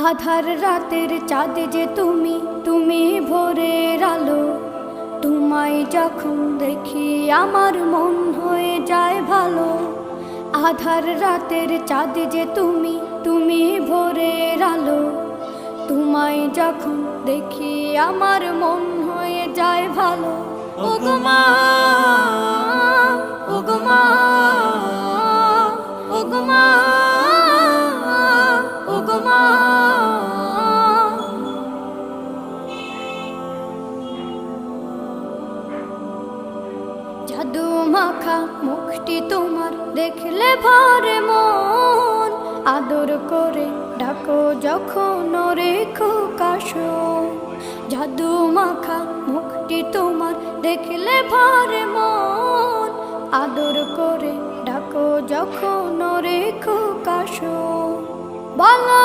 আধার রাতের চাঁদ যে তুমি, তুমি ভোরের আলো। তোমায় যখন দেখি আমার মন হয়ে যায় ভালো। আধার রাতের চাঁদ যে তুমি, তুমি ভোরের আলো। তোমায় যখন দেখি আমার মন হয়ে যায় ভালো। ওগো মা, ওগো মা, ওগো মা, ওগো মা। জাদু মাখা মুখটি তোমার দেখলে ভরে মন। আদর করে ডাকো যখন রেখো কাশন। জাদু মাখা মুখটি তোমার দেখলে ভরে মন। আদর করে ডাকো যখন রেখো কাশন। বলো